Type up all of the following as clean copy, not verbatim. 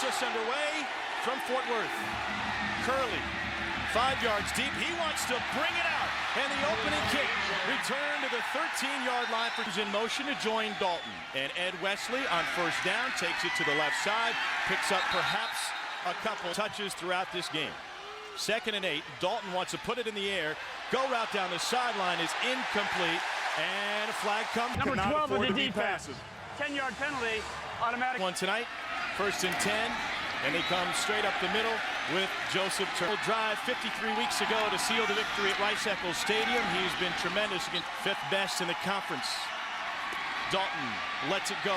Regardless, underway from Fort Worth. Curley, 5 yards deep. He wants to bring it out. And the opening kick returned to the 13-yard line for in motion to join Dalton. And Ed Wesley on first down takes it to the left side, picks up perhaps a couple touches throughout this game. 2nd and 8. Dalton wants to put it in the air. Go route down the sideline is incomplete. And a flag comes. Number 12 of the defense. 10-yard penalty, automatic. One tonight. 1st and 10. And they come straight up the middle with Joseph Turner. Drive 53 weeks ago to seal the victory at Rice-Eccles Stadium. He's been tremendous against 5th best in the conference. Dalton lets it go,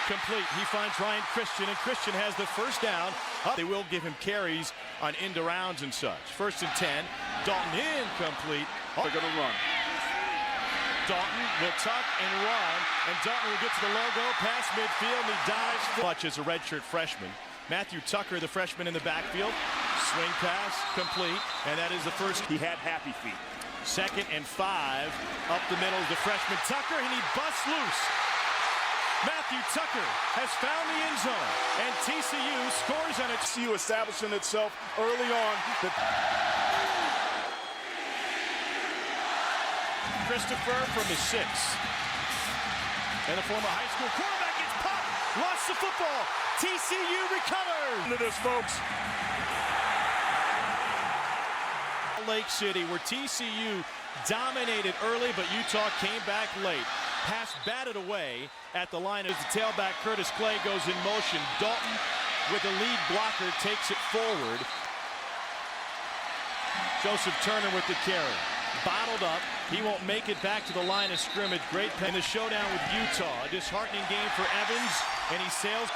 complete. He finds Ryan Christian, and Christian has the first down. They will give him carries on end arounds and such. 1st and 10. Dalton incomplete. They're going to run. Dalton will tuck and run, and Dalton will get to the logo, past midfield, and he dives. Much as a redshirt freshman. Matthew Tucker, the freshman in the backfield. Swing pass, complete, and that is the first. He had happy feet. 2nd and 5. Up the middle is the freshman Tucker, and he busts loose. Matthew Tucker has found the end zone, and TCU scores on it. TCU establishing itself early on. Christopher from the 6. And the former high school quarterback gets popped. Lost the football. TCU recovers. Into this, folks. Lake City, where TCU dominated early, but Utah came back late. Pass batted away at the line as the tailback Curtis Clay goes in motion. Dalton, with the lead blocker, takes it forward. Joseph Turner with the carry. Bottled up. He won't make it back to the line of scrimmage. Great pen. The showdown with Utah. A disheartening game for Evans, and he sails.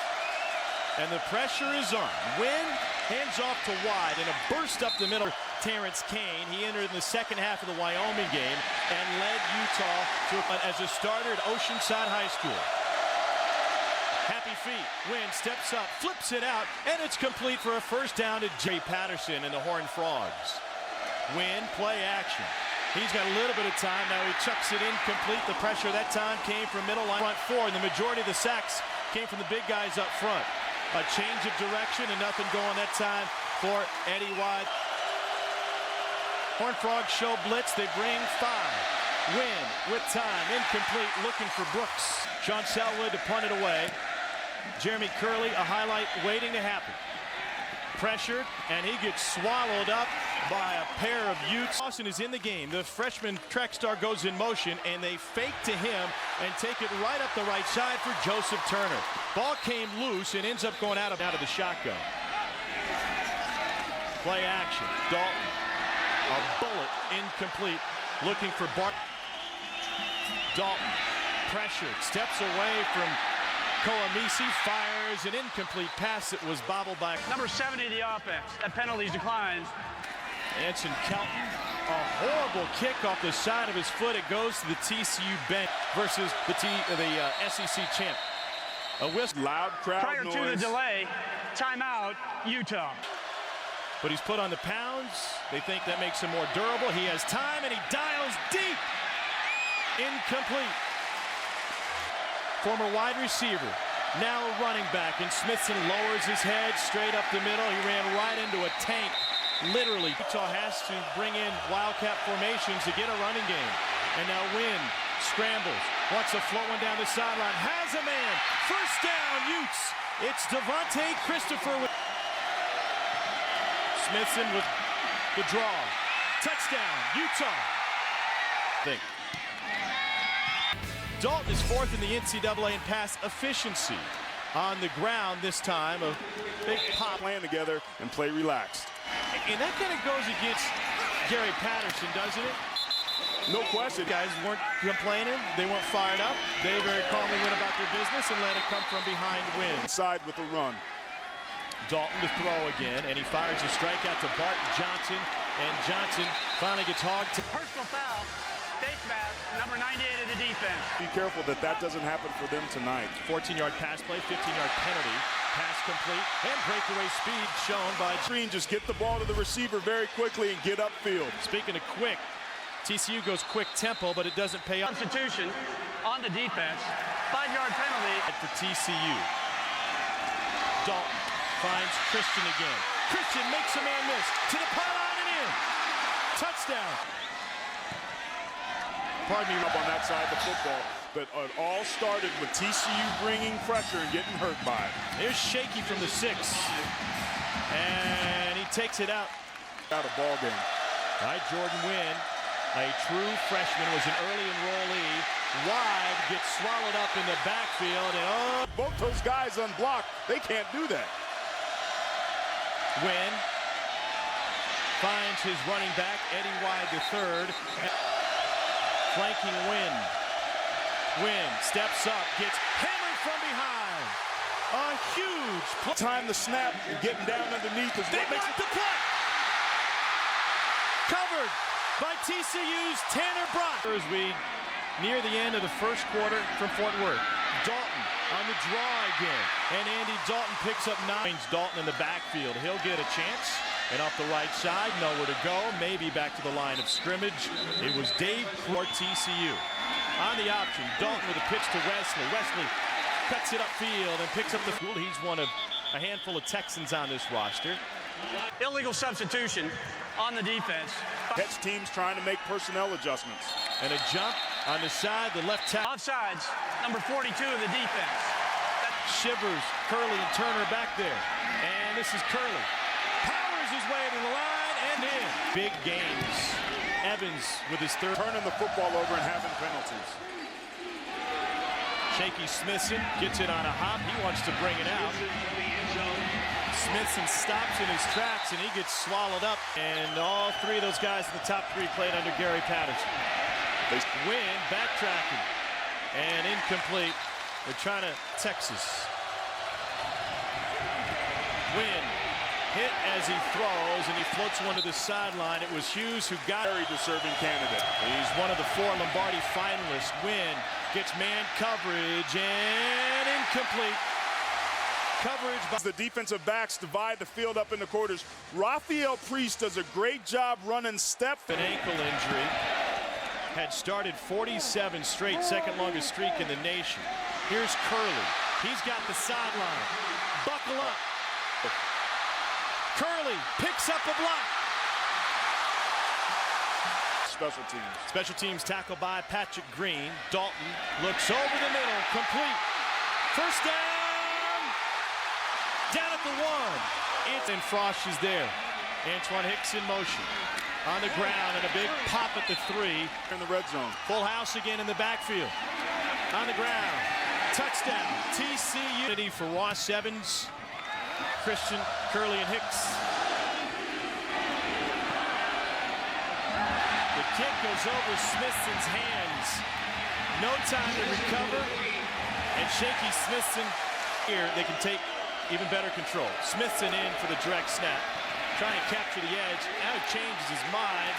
And the pressure is on. Wynn hands off to Wide, and a burst up the middle. Terrence Kane, he entered in the second half of the Wyoming game and led Utah to as a starter at Oceanside High School. Happy feet. Wynn steps up, flips it out, and it's complete for a first down to Jay Patterson and the Horned Frogs. Wynn, play action. He's got a little bit of time. Now he chucks it incomplete. The pressure that time came from middle line front 4, and the majority of the sacks came from the big guys up front. A change of direction and nothing going that time for Eddie Wide. Horned Frogs show blitz. They bring 5. Wynn with time. Incomplete. Looking for Brooks. Sean Selwood to punt it away. Jeremy Curley, a highlight waiting to happen. Pressured, and he gets swallowed up by a pair of Utes. Lawson is in the game. The freshman track star goes in motion, and they fake to him and take it right up the right side for Joseph Turner. Ball came loose and ends up going out of the shotgun. Play action. Dalton. A bullet incomplete. Looking for Bart. Dalton. Pressured. Steps away from Koamisi, fires an incomplete pass that was bobbled by Number 70 of the offense. That penalty declines. Anson Kelton. A horrible kick off the side of his foot. It goes to the TCU bench versus the SEC champ. A whistle. Loud crowd Prior noise. to the delay, timeout, Utah. But he's put on the pounds. They think that makes him more durable. He has time, and he dials deep. Incomplete. Former wide receiver, now a running back, and Smithson lowers his head straight up the middle. He ran right into a tank, literally. Utah has to bring in wildcat formations to get a running game. And now Wynn scrambles, wants to float one down the sideline, has a man. First down, Utes. It's Devontae Christopher with Smithson with the draw. Touchdown, Utah. Dalton is 4th in the NCAA in pass efficiency. On the ground this time, a big pop. Playing together and play relaxed. And that kind of goes against Gary Patterson, doesn't it? No question. Guys weren't complaining. They weren't fired up. They very calmly went about their business and let it come from behind Wynn. Inside with the run. Dalton to throw again, and he fires a strikeout to Bart Johnson. And Johnson finally gets hogged. Personal foul. Face mask, number 98 of the defense. Be careful that doesn't happen for them tonight. 14-yard pass play, 15-yard penalty. Pass complete, and breakaway speed shown by Green. Just get the ball to the receiver very quickly and get upfield. Speaking of quick, TCU goes quick tempo, but it doesn't pay off. Substitution on the defense. 5-yard penalty. For TCU. Dalton finds Christian again. Christian makes a man miss. To the pylon and in. Touchdown. Pardon me, up on that side of the football. But it all started with TCU bringing pressure and getting hurt by it. Here's Shaky from the 6. And he takes it out. Out of ball game. All right, Jordan Wynn, a true freshman, was an early enrollee. Wide, gets swallowed up in the backfield. And both those guys unblocked. They can't do that. Wynn finds his running back, Eddie Wide III. Flanking Wynn. Wynn steps up, gets hammered from behind. A huge play. Time the snap and getting down underneath is they what makes block it. the play. Covered by TCU's Tanner Brock. As we near the end of the first quarter from Fort Worth. Dalton on the draw again. And Andy Dalton picks up 9. Dalton in the backfield. He'll get a chance. And off the right side, nowhere to go. Maybe back to the line of scrimmage. It was Dave for TCU. On the option, Dalton with a pitch to Wesley. Wesley cuts it upfield and picks up the field. He's one of a handful of Texans on this roster. Illegal substitution on the defense. Catch teams trying to make personnel adjustments. And a jump on the side, the left tackle. Offsides, number 42 of the defense. Shivers, Curley, and Turner back there. And this is Curley. Powers his way to the line and in. Big games. Evans with his 3rd. Turning the football over and having penalties. Shaky Smithson gets it on a hop. He wants to bring it out. Smithson stops in his tracks and he gets swallowed up. And all 3 of those guys in the top 3 played under Gary Patterson. Wynn backtracking and incomplete. They're trying to Texas. Wynn hit as he throws and he floats one to the sideline. It was Hughes who got very deserving candidate. He's one of the 4 Lombardi finalists. Wynn gets man coverage and incomplete. Coverage by the defensive backs divide the field up in the quarters. Raphael Priest does a great job running step. An ankle injury. Had started 47 straight, 2nd longest streak in the nation. Here's Curley. He's got the sideline. Buckle up. Curley picks up a block. Special teams. Special teams tackle by Patrick Green. Dalton looks over the middle. Complete. First down. Down at the 1. And Frosch is there. Antoine Hicks in motion. On the ground and a big pop at the 3. In the red zone. Full house again in the backfield. On the ground. Touchdown. TCU for Ross Evans, Christian, Curley, and Hicks. The kick goes over Smithson's hands. No time to recover. And Shaky Smithson here, they can take even better control. Smithson in for the direct snap. Trying to capture the edge. Now he changes his mind.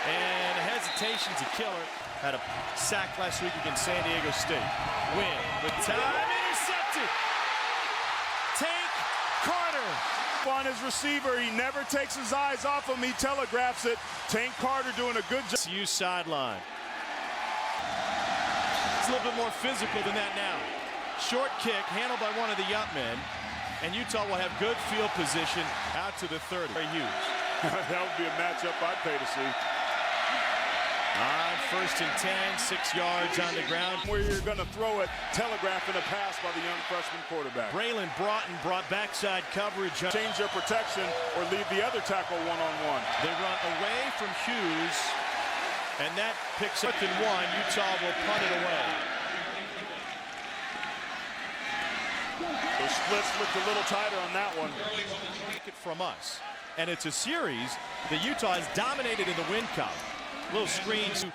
And hesitation's a killer. Had a sack last week against San Diego State. Win with time. Intercepted. Tank Carter. On his receiver, he never takes his eyes off him. He telegraphs it. Tank Carter doing a good job. TCU sideline. It's a little bit more physical than that now. Short kick handled by one of the up men. And Utah will have good field position out to the 30. Hughes. That would be a matchup I'd pay to see. On 1st and 10, 6 yards on the ground. Where you're going to throw it, telegraphing a pass by the young freshman quarterback. Braylon Broughton brought backside coverage. Change their protection or leave the other tackle one-on-one. They run away from Hughes, and that picks up in 1. Utah will punt it away. The splits looked a little tighter on that one. Take it from us. And it's a series that Utah has dominated in the win column. Little screens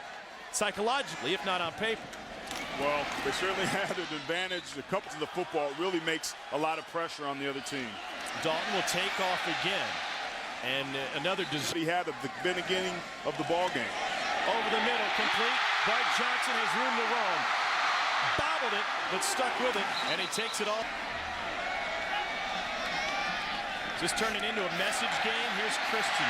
psychologically, if not on paper. Well, they certainly had an advantage. The couple to the football really makes a lot of pressure on the other team. Dalton will take off again. And another he had at the beginning of the ball game. Over the middle, complete. Bart Johnson has room to roam. Bobbled it, but stuck with it, and he takes it off. Just turning into a message game. Here's Christian.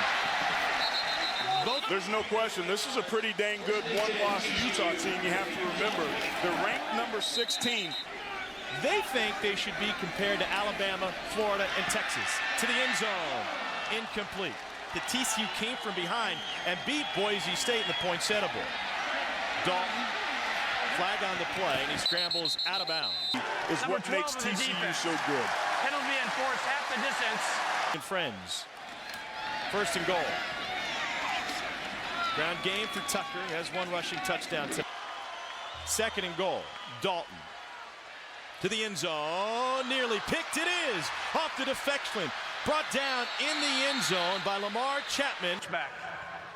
There's no question. This is a pretty dang good one-loss Utah team. You have to remember, they're ranked number 16. They think they should be compared to Alabama, Florida, and Texas. To the end zone, incomplete. The TCU came from behind and beat Boise State in the poinsettia bowl. Dalton, flag on the play, and he scrambles out of bounds. Is what makes TCU so good. Penalty enforced half the distance. And friends, 1st and goal. Ground game for Tucker. He has 1 rushing touchdown. 2nd and goal. Dalton to the end zone. Nearly picked. It is off the deflection. Brought down in the end zone by Lamar Chapman. Back.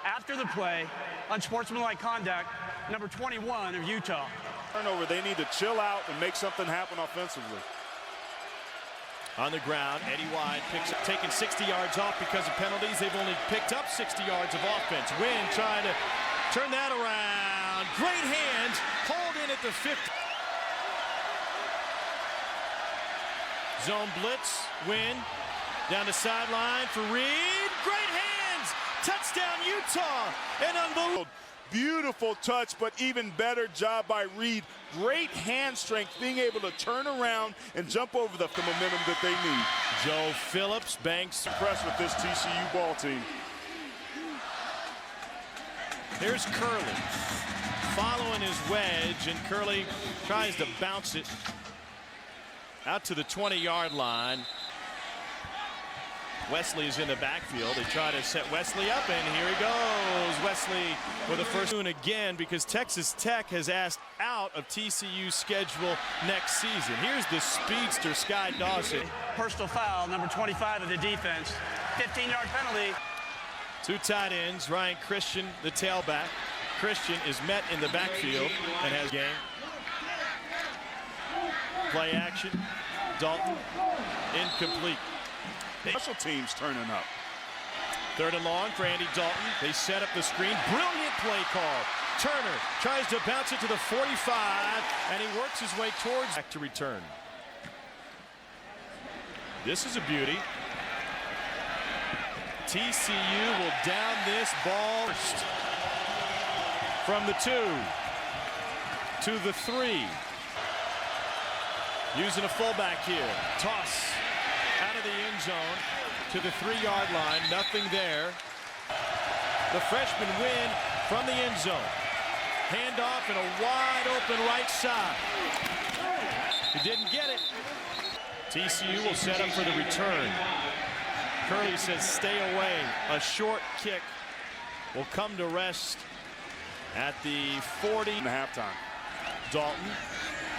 After the play, unsportsmanlike conduct, number 21 of Utah. Turnover, they need to chill out and make something happen offensively. On the ground, Eddie White picks up, taking 60 yards off because of penalties. They've only picked up 60 yards of offense. Wynn trying to turn that around. Great hands, hauled in at the 50. Zone blitz, Wynn down the sideline for Reed. Great hands, touchdown Utah, and unbelievable. Beautiful touch, but even better job by Reed. Great hand strength, being able to turn around and jump over the momentum that they need. Joe Phillips banks. Impressed with this TCU ball team. Here's Curley following his wedge, and Curley tries to bounce it out to the 20-yard line. Wesley is in the backfield. They try to set Wesley up, and here he goes. Wesley with the first one again, because Texas Tech has asked out of TCU's schedule next season. Here's the speedster, Sky Dawson. Personal foul, number 25 of the defense. 15-yard penalty. 2 tight ends, Ryan Christian, the tailback. Christian is met in the backfield and has game. Play action, Dalton, incomplete. Special teams turning up. 3rd and long for Andy Dalton. They set up the screen. Brilliant play call. Turner tries to bounce it to the 45, and he works his way towards back to return. This is a beauty. TCU will down this ball first. From the 2 to the 3. Using a fullback here. Toss out of the end zone to the 3-yard line. Nothing there. The freshman Wynn from the end zone. Handoff and a wide open right side. He didn't get it. TCU will set up for the return. Curley says stay away. A short kick will come to rest at the 40. In the halftime. Dalton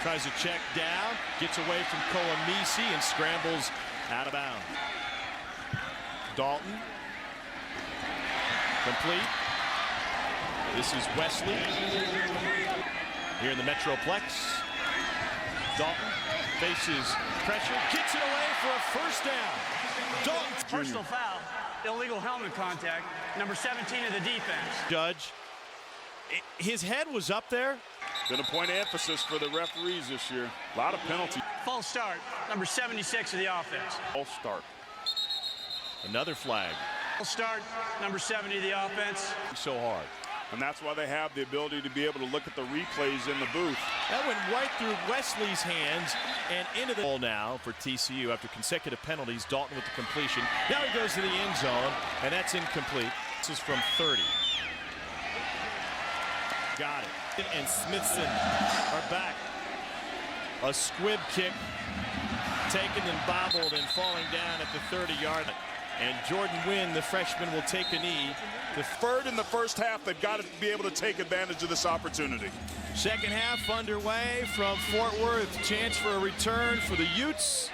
tries to check down, gets away from Koamisi and scrambles out of bounds. Dalton. Complete. This is Wesley. Here in the Metroplex. Dalton faces pressure, gets it away for a first down. Dalton. Personal foul, illegal helmet contact, number 17 of the defense. Judge. His head was up there. Been a point of emphasis for the referees this year. A lot of penalties. False start, number 76 of the offense. False start. Another flag. False start, number 70 of the offense. So hard. And that's why they have the ability to be able to look at the replays in the booth. That went right through Wesley's hands and into the ball now for TCU after consecutive penalties. Dalton with the completion. Now he goes to the end zone, and that's incomplete. This is from 30. Got it. And Smithson are back. A squib kick taken and bobbled and falling down at the 30-yard line. And Jordan Wynn, the freshman, will take a knee. The third in the first half, they've got to be able to take advantage of this opportunity. Second half underway from Fort Worth. Chance for a return for the Utes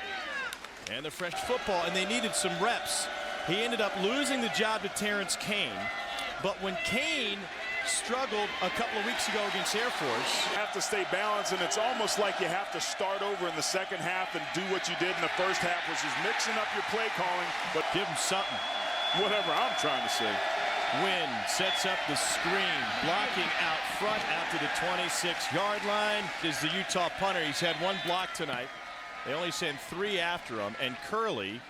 and the fresh football, and they needed some reps. He ended up losing the job to Terrence Kane, but when Kane struggled a couple of weeks ago against Air Force. You have to stay balanced, and it's almost like you have to start over in the second half and do what you did in the first half, which is mixing up your play calling, but give him something. Whatever I'm trying to say. Wynn sets up the screen, blocking out front after the 26-yard line. Is the Utah punter. He's had 1 block tonight. They only send 3 after him, and Curley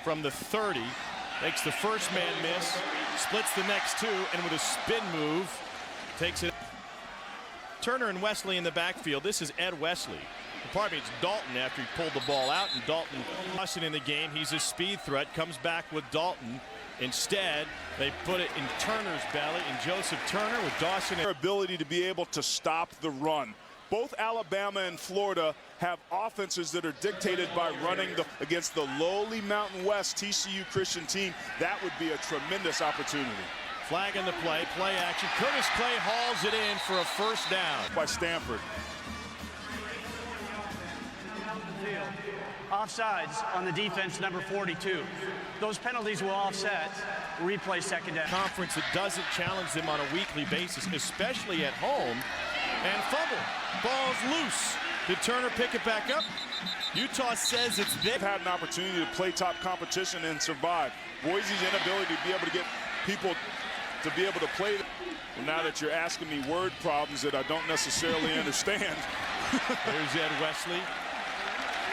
from the 30 makes the first man miss, splits the next 2, and with a spin move, takes it. Turner and Wesley in the backfield. This is Ed Wesley. Pardon me, it's Dalton after he pulled the ball out, and Dalton in the game. He's a speed threat, comes back with Dalton. Instead, they put it in Turner's belly, and Joseph Turner with Dawson. Their ability to be able to stop the run. Both Alabama and Florida have offenses that are dictated by running against the lowly Mountain West TCU Christian team. That would be a tremendous opportunity. Flag in the play action. Curtis Clay hauls it in for a first down. By Stanford. Offsides on the defense, number 42. Those penalties will offset. Replay second down. Conference that doesn't challenge them on a weekly basis, especially at home. And fumble. Ball's loose. Did Turner pick it back up? Utah says it's big. Had an opportunity to play top competition and survive. Boise's inability to be able to get people to be able to play. Well, now that you're asking me word problems that I don't necessarily understand. There's Ed Wesley.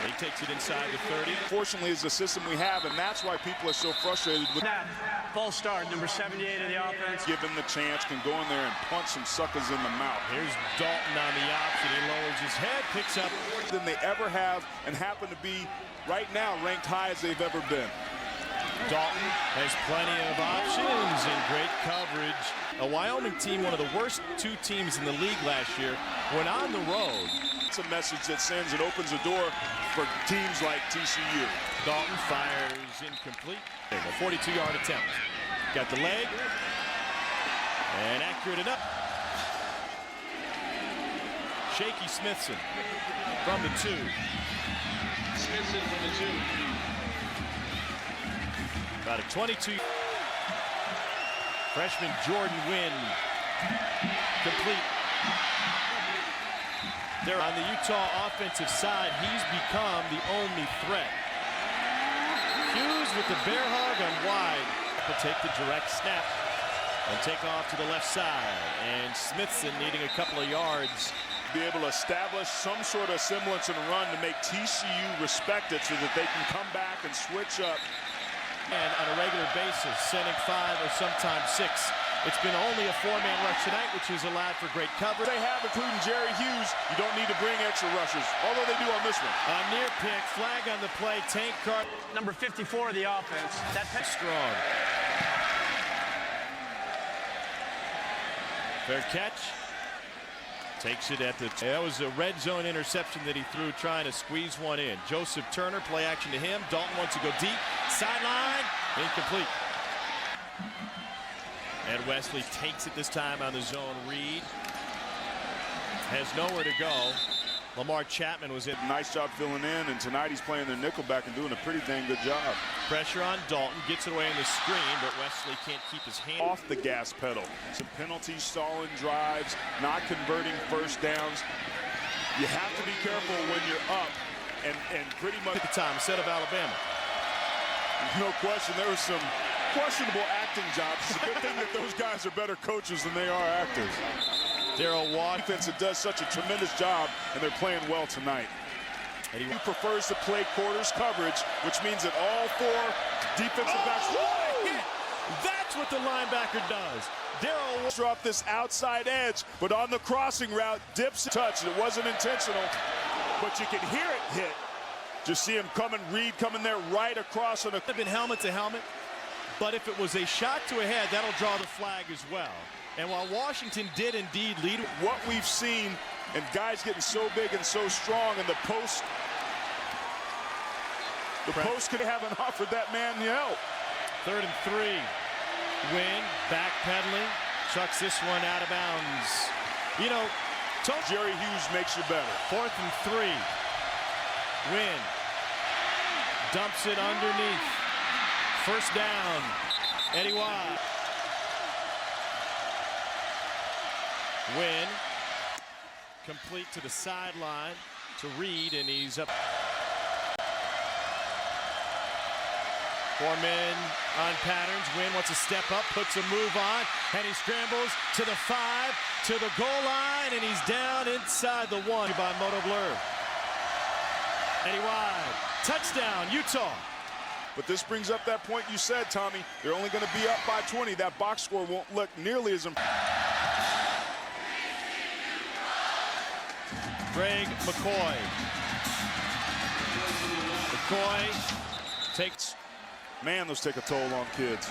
He takes it inside the 30. Fortunately, it's the system we have, and that's why people are so frustrated with. Snap, false start, number 78 of the offense. Given the chance, can go in there and punch some suckers in the mouth. Here's Dalton on the option. He lowers his head, picks up more than they ever have, and happen to be right now ranked high as they've ever been. Dalton has plenty of options and great coverage. A Wyoming team, one of the worst two teams in the league last year, went on the road. It's a message that sends, it opens a door for teams like TCU. Dalton fires incomplete. A 42-yard attempt. Got the leg. And accurate enough. Shaky Smithson from the 2. Smithson from the 2. About a 22. Freshman Jordan Wynn. Complete. There on the Utah offensive side, he's become the only threat. Hughes with the bear hug on wide. Will take the direct snap and take off to the left side. And Smithson needing a couple of yards. Be able to establish some sort of semblance in a run to make TCU respect it so that they can come back and switch up. And on a regular basis, sending 5 or sometimes 6. It's been only a 4-man rush tonight, which is allowed for great coverage. They have, including Jerry Hughes. You don't need to bring extra rushers, although they do on this one. A near pick, flag on the play, Tank Car. Number 54 of the offense. That strong. Fair catch. Takes it at the. That was a red zone interception that he threw, trying to squeeze one in. Joseph Turner, play action to him. Dalton wants to go deep. Sideline, incomplete. Ed Wesley takes it this time on the zone read. Has nowhere to go. Lamar Chapman was in. Nice job filling in, and tonight he's playing their nickelback and doing a pretty dang good job. Pressure on Dalton, gets it away in the screen, but Wesley can't keep his hand off the gas pedal. Some penalties, stalling drives, not converting first downs. You have to be careful when you're up, and pretty much at the time instead of Alabama. No question, there was some questionable acting jobs. It's a good thing that those guys are better coaches than they are actors. Darryl Watt. Defense that does such a tremendous job, and they're playing well tonight. And he prefers to play quarters coverage, which means that all 4 defensive backs. That's what the linebacker does. Darryl Watt dropped this outside edge, but on the crossing route, dips touch. It wasn't intentional, but you can hear it hit. Just see him coming, Reed coming there right across on a. Have been helmet to helmet, but if it was a shot to a head, that'll draw the flag as well. And while Washington did indeed lead, what we've seen, and guys getting so big and so strong in the post, post could haven't offered that man the help. 3rd and 3. Wynn backpedaling, chucks this one out of bounds. You know, Jerry Hughes makes you better. 4th and 3. Wynn dumps it underneath. First down. Eddie Watt. Wynn complete to the sideline to Reed, and he's up. 4 men on patterns. Wynn wants to step up, puts a move on, and he scrambles to the 5, to the goal line, and he's down inside the 1 by Moto Blur. Eddie Watt, touchdown, Utah. But this brings up that point you said, Tommy. They're only going to be up by 20. That box score won't look nearly as important. Greg McCoy decoy. Takes. Man, those take a toll on kids.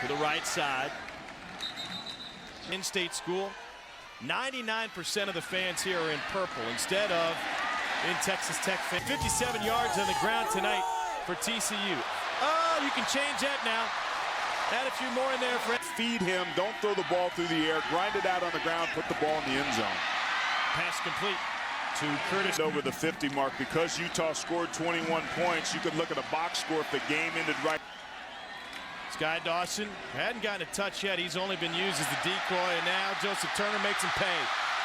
To the right side. In-state school. 99% of the fans here are in purple instead of in Texas Tech. 57 yards on the ground tonight for TCU. Oh, you can change that now. Add a few more in there for. Feed him. Don't throw the ball through the air. Grind it out on the ground. Put the ball in the end zone. Pass complete to Curtis. Over the 50 mark. Because Utah scored 21 points, you could look at a box score if the game ended right. Sky Dawson hadn't gotten a touch yet. He's only been used as the decoy, and now Joseph Turner makes him pay.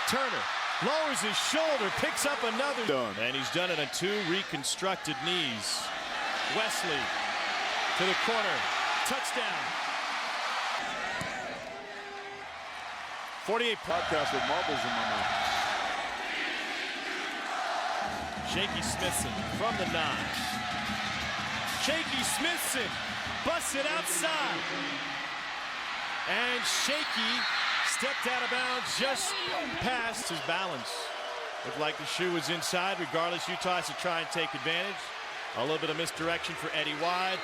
Turner lowers his shoulder, picks up another. Done. And he's done it on 2 reconstructed knees. Wesley to the corner. Touchdown. 48 Podcast with marbles in my mouth. Shaky Smithson from the 9. Shaky Smithson busts it outside. And Shaky stepped out of bounds just past his balance. Looked like the shoe was inside. Regardless, Utah has to try and take advantage. A little bit of misdirection for Eddie Wide.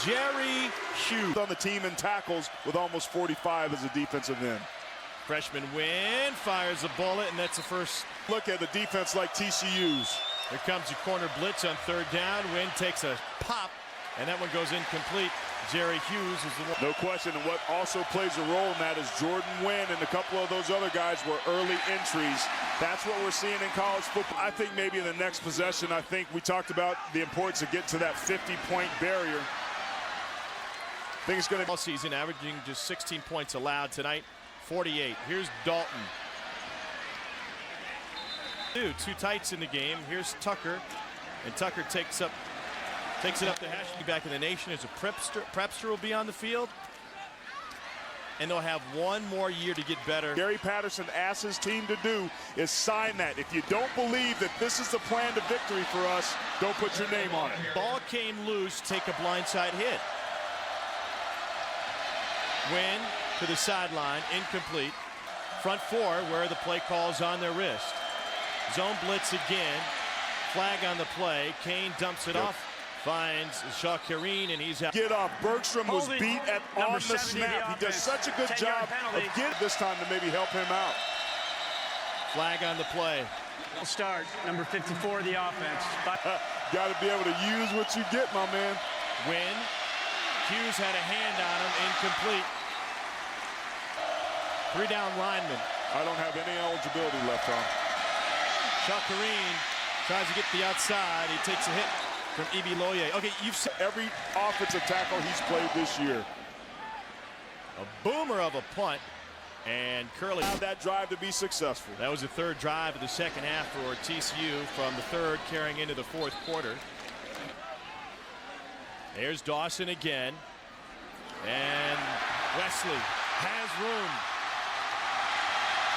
Jerry Hughes On the team in tackles with almost 45 as a defensive end. Freshman Wynn fires a bullet, and that's the first. Look at the defense like TCU's. Here comes the corner blitz on 3rd down. Wynn takes a pop, and that one goes incomplete. Jerry Hughes is the one. No question, and what also plays a role in that is Jordan Wynn and a couple of those other guys were early entries. That's what we're seeing in college football. I think maybe in the next possession, I think we talked about the importance of getting to that 50-point barrier. I think it's going to all season, averaging just 16 points allowed tonight. 48. Here's Dalton. 2 tights in the game. Here's Tucker, and Tucker takes it up the hash. Back in the nation as a prepster will be on the field, and they'll have 1 more year to get better. Gary Patterson asked his team to do is sign that. If you don't believe that this is the plan to victory for us, don't put your name on it. Ball came loose. Take a blindside hit. Wynn to the sideline, incomplete. Front 4 where the play call's on their wrist. Zone blitz again. Flag on the play. Kane dumps it off. Finds Shakireen, and he's out. Get off. Bergstrom was Holding beat on the snap. He does such a good job of getting this time to maybe help him out. Flag on the play. We'll start. Number 54 of the offense. Got to be able to use what you get, my man. Wynn. Hughes had a hand on him. Incomplete. 3 down lineman. I don't have any eligibility left on. Shakireen tries to get the outside. He takes a hit from Ibi Loye. Okay, you've seen Every offensive tackle he's played this year. a boomer of a punt, and Curley. Allowed that drive to be successful. That was the 3rd drive of the 2nd half for TCU, from the 3rd carrying into the 4th quarter. There's Dawson again, and Wesley has room.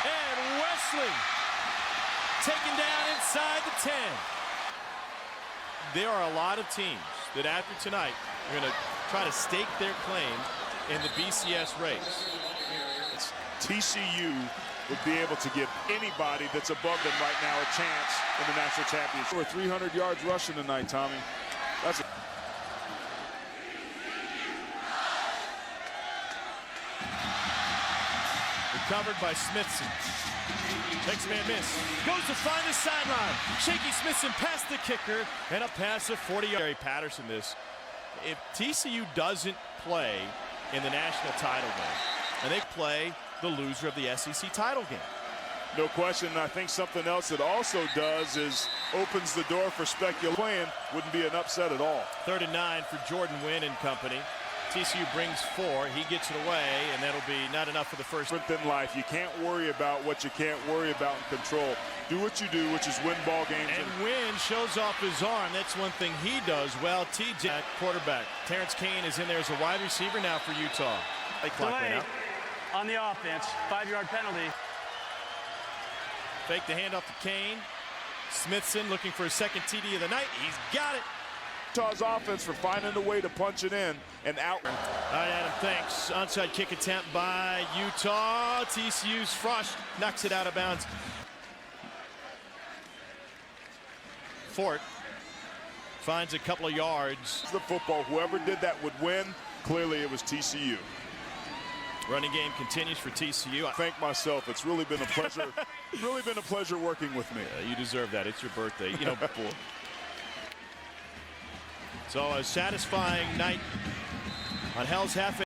And Wesley taken down inside the 10. There are a lot of teams that after tonight are going to try to stake their claim in the BCS race. TCU would be able to give anybody that's above them right now a chance in the national championship. Over 300 yards rushing tonight, Tommy. That's a recovered by Smithson. Next man miss. Goes to find the sideline. Shaky Smithson past the kicker, and a pass of 40 yards. Gary Patterson this. If TCU doesn't play in the national title game, and they play the loser of the SEC title game. no question. And I think something else that also does is opens the door for speculation. Wouldn't be an upset at all. 3rd and 9 for Jordan Wynn and company. TCU brings 4. He gets it away, and that'll be not enough for the first. Different than life. You can't worry about what you can't worry about in control. Do what you do, which is win ball games. And Wynn shows off his arm. That's one thing he does well. TJ at quarterback. Terrence Kane is in there as a wide receiver now for Utah. Delay on the offense. 5-yard penalty. Fake the handoff to Kane. Smithson looking for his second TD of the night. He's got it. Utah's offense for finding a way to punch it in and out. All right, Adam, thanks. Onside kick attempt by Utah. TCU's Frost knocks it out of bounds. Fort finds a couple of yards. The football, whoever did that would win. Clearly it was TCU. Running game continues for TCU. I thank myself. It's really been a pleasure. Really been a pleasure working with me. You deserve that. It's your birthday. You know, before. So a satisfying night on Hell's Half